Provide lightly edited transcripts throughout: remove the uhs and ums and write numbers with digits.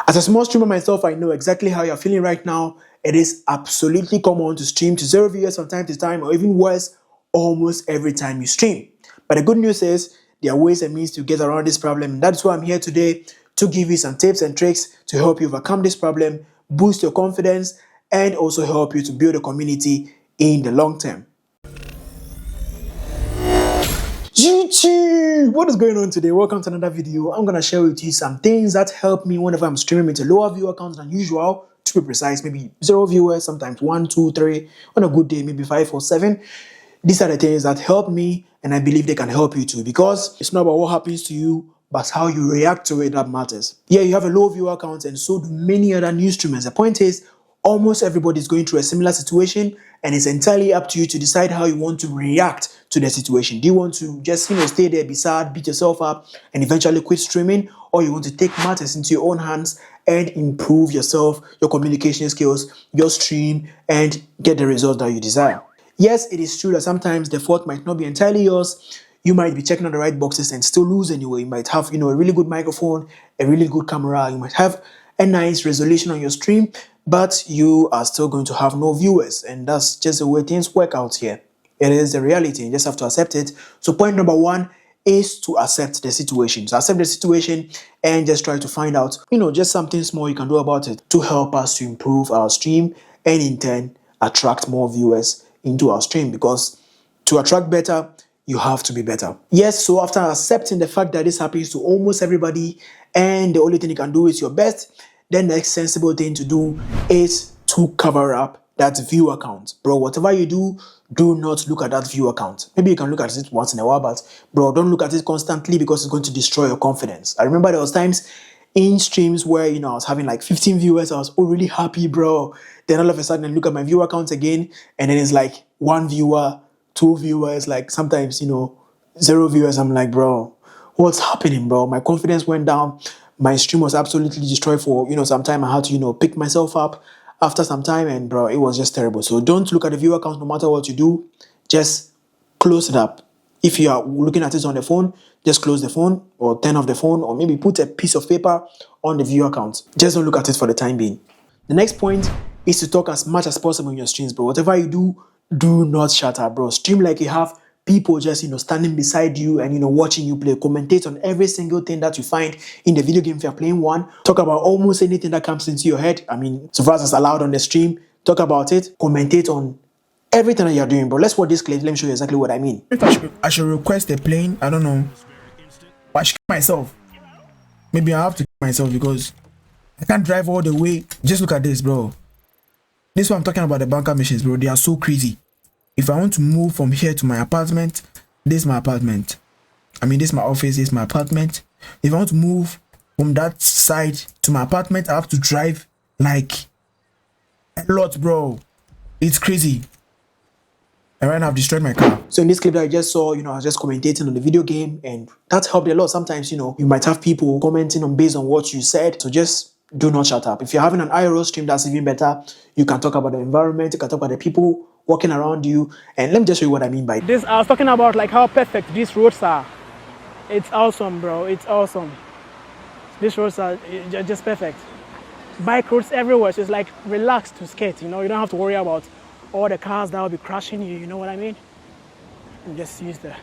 As a small streamer myself, I know exactly how you're feeling right now. It is absolutely common to stream to 0 viewers from time to time, or even worse, almost every time you stream. But the good news is there are ways and means to get around this problem. And that's why I'm here today to give you some tips and tricks to help you overcome this problem, boost your confidence, and also help you to build a community in the long term. YouTube! What is going on today? Welcome to another video. I'm going to share with you some things that help me whenever I'm streaming with a lower viewer count than usual. To be precise, maybe 0 viewers, sometimes 1, 2, 3, on a good day, maybe 5 or 7. These are the things that help me, and I believe they can help you too, because it's not about what happens to you, but how you react to it that matters. Yeah, you have a low viewer count, and so do many other new streamers. The point is, almost everybody is going through a similar situation, and it's entirely up to you to decide how you want to react to the situation. Do you want to just stay there, be sad, beat yourself up, and eventually quit streaming, or you want to take matters into your own hands and improve yourself, your communication skills, your stream, and get the results that you desire? Yes, it is true that sometimes the fault might not be entirely yours. You might be checking on the right boxes and still lose anyway. You might have, a really good microphone, a really good camera. You might have a nice resolution on your stream, but you are still going to have no viewers. And that's just the way things work out here. It is the reality. You just have to accept it. So point number 1 is to accept the situation. So accept the situation and just try to find out, just something small you can do about it to help us to improve our stream and in turn attract more viewers into our stream, because to attract better, you have to be better. Yes, so after accepting the fact that this happens to almost everybody and the only thing you can do is your best, then the next sensible thing to do is to cover up that view account. Bro, whatever you do, do not look at that view account. Maybe you can look at it once in a while, but bro, don't look at it constantly, because it's going to destroy your confidence. I remember there was times in streams where, I was having like 15 viewers. I was really happy, bro. Then all of a sudden I look at my viewer account again, and then it's like 1 viewer, 2 viewers, like sometimes, 0 viewers. I'm like, bro, what's happening, bro? My confidence went down. My stream was absolutely destroyed for, some time. I had to, pick myself up after some time, and bro, it was just terrible. So don't look at the viewer count no matter what you do. Just close it up. If you are looking at it on the phone, just close the phone or turn off the phone, or maybe put a piece of paper on the viewer count. Just don't look at it for the time being. The next point is to talk as much as possible in your streams, bro. Whatever you do, do not shut up, bro. Stream like you have people just, standing beside you and, watching you play. Commentate on every single thing that you find in the video game if you're playing one. Talk about almost anything that comes into your head. I mean, so far as it's allowed on the stream, talk about it. Commentate on everything that you're doing, bro. Let's watch this clip. Let me show you exactly what I mean. If I should request a plane, I don't know. But I should kill myself. Maybe I have to kill myself because I can't drive all the way. Just look at this, bro. This is what I'm talking about, the banker missions, bro. They are so crazy. If I want to move from here to my apartment, this is my apartment. I mean, this is my office, this is my apartment. If I want to move from that side to my apartment, I have to drive like a lot, bro. It's crazy. And right now I've destroyed my car. So in this clip that I just saw, I was just commentating on the video game, and that helped a lot. Sometimes, you might have people commenting on based on what you said. So just do not shut up. If you're having an IRL stream, that's even better. You can talk about the environment, you can talk about the people walking around you. And let me just show you what I mean by this. I was talking about like how perfect these roads are. It's awesome, bro. It's awesome. These roads are just perfect. Bike roads everywhere. So it's like relaxed to skate, you don't have to worry about all the cars that will be crashing you, you know what I mean? And just use the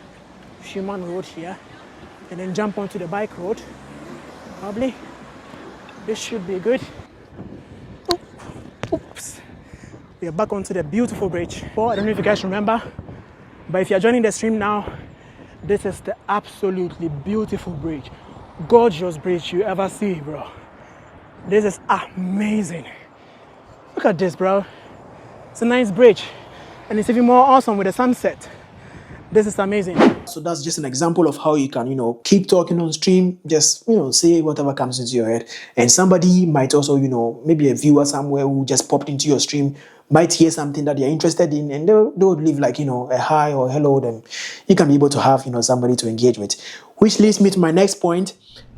human road here and then jump onto the bike road. Probably. This should be good. Oops. We are back onto the beautiful bridge. Oh, I don't know if you guys remember, but if you're joining the stream now, this is the absolutely beautiful bridge. Gorgeous bridge you ever see, bro. This is amazing. Look at this, bro. It's a nice bridge, and it's even more awesome with the sunset. This is amazing. So that's just an example of how you can, keep talking on stream. Just, say whatever comes into your head. And somebody might also, maybe a viewer somewhere who just popped into your stream might hear something that they're interested in, and they would leave like, a hi or hello. Then you can be able to have, somebody to engage with. Which leads me to my next point,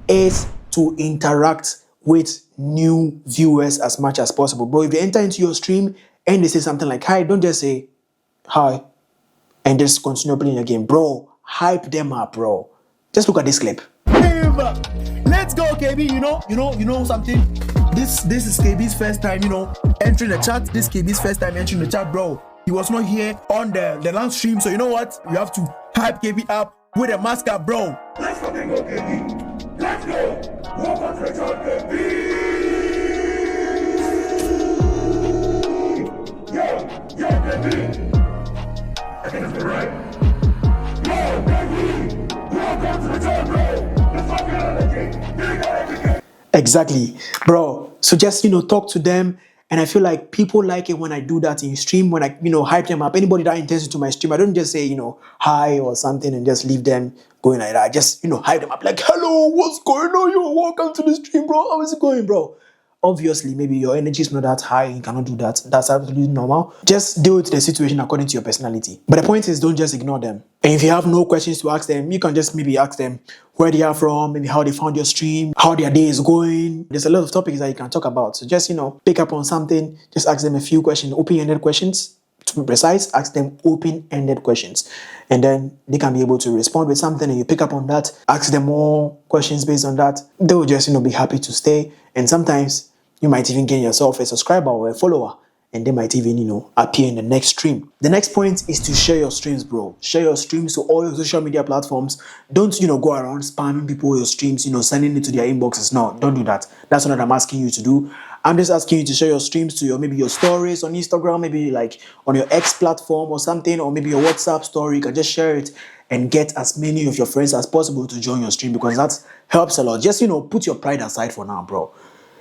is to interact with new viewers as much as possible. Bro, if they enter into your stream and they say something like hi, don't just say hi and just continue playing your game. Bro, hype them up, bro. Just look at this clip. Let's go, KB. You know something? This is KB's first time, entering the chat. This KB's first time entering the chat, bro. He was not here on the live stream, so you know what? You have to hype KB up with a mask up, bro. Let's fucking go, KB. Let's go. Welcome to the chat, KB. Yo, KB. I think it's right. Yo, KB. Welcome to the chat, bro. Let's fucking energy. You got everything. Exactly, bro. So just talk to them, and I feel like people like it when I do that in stream, when I hype them up. Anybody that enters into my stream, I don't just say hi or something and just leave them going like that. I just hype them up like, hello, what's going on? Yo, welcome to the stream, bro. How is it going, bro? Obviously, maybe your energy is not that high, you cannot do that. That's absolutely normal. Just deal with the situation according to your personality. But the point is, don't just ignore them. And if you have no questions to ask them, you can just maybe ask them where they are from, maybe how they found your stream, how their day is going. There's a lot of topics that you can talk about. So just, pick up on something, just ask them a few questions, open-ended questions. To be precise, ask them open-ended questions. And then they can be able to respond with something, and you pick up on that, ask them more questions based on that. They will just, be happy to stay. And sometimes you might even gain yourself a subscriber or a follower, and they might even, appear in the next stream. The next point is to share your streams, bro. Share your streams to all your social media platforms. Don't, go around spamming people with your streams, sending it to their inboxes. No, don't do that. That's not what I'm asking you to do. I'm just asking you to share your streams to maybe your stories on Instagram, maybe like on your X platform or something, or maybe your WhatsApp story. You can just share it and get as many of your friends as possible to join your stream, because that helps a lot. Just, put your pride aside for now, bro.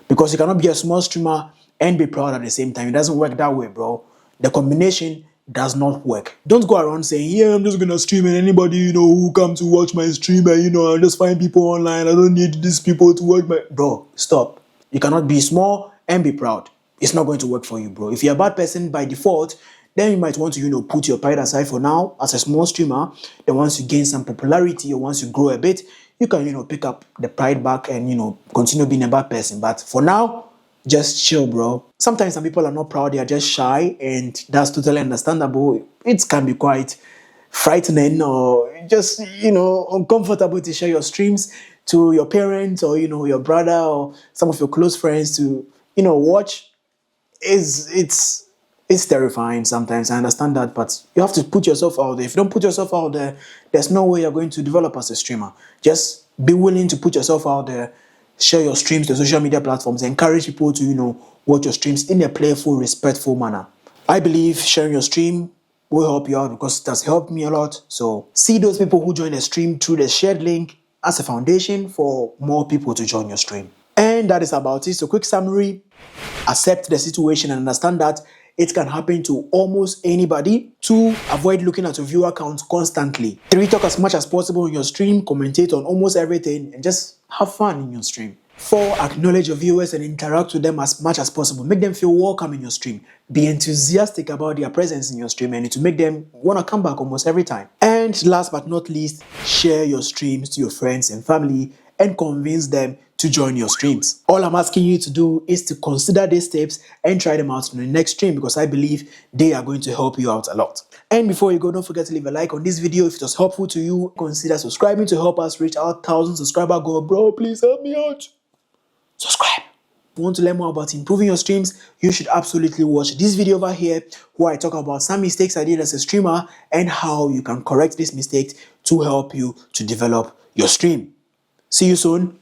Because you cannot be a small streamer and be proud at the same time. It doesn't work that way, bro. The combination does not work. Don't go around saying, yeah, I'm just gonna stream, and anybody, who come to watch my stream, and I just find people online. I don't need these people to watch my... Bro, stop. You cannot be small and be proud. It's not going to work for you, bro. If you're a bad person by default, then you might want to, put your pride aside for now as a small streamer. Then once you gain some popularity, or once you grow a bit, you can, pick up the pride back and, continue being a bad person. But for now, just chill, bro. Sometimes some people are not proud, they are just shy, and that's totally understandable. It can be quite frightening or just, uncomfortable to share your streams to your parents or, your brother or some of your close friends to, watch. It's terrifying sometimes. I understand that, but you have to put yourself out there. If you don't put yourself out there, there's no way you're going to develop as a streamer. Just be willing to put yourself out there, share your streams to social media platforms, encourage people to, watch your streams in a playful, respectful manner. I believe sharing your stream will help you out, because it has helped me a lot. So see those people who join the stream through the shared link as a foundation for more people to join your stream. And that is about it. So quick summary: accept the situation and understand that it can happen to almost anybody. 2, avoid looking at your viewer count constantly. 3, talk as much as possible in your stream, commentate on almost everything, and just have fun in your stream. 4, acknowledge your viewers and interact with them as much as possible. Make them feel welcome in your stream. Be enthusiastic about their presence in your stream, and to make them want to come back almost every time. And last but not least, share your streams to your friends and family and convince them to join your streams. All I'm asking you to do is to consider these tips and try them out in the next stream, because I believe they are going to help you out a lot. And before you go, don't forget to leave a like on this video. If it was helpful to you, consider subscribing to help us reach our 1,000 subscriber goal. Bro, please help me out. Subscribe. If you want to learn more about improving your streams, you should absolutely watch this video over here, where I talk about some mistakes I did as a streamer and how you can correct these mistakes to help you to develop your stream. See you soon.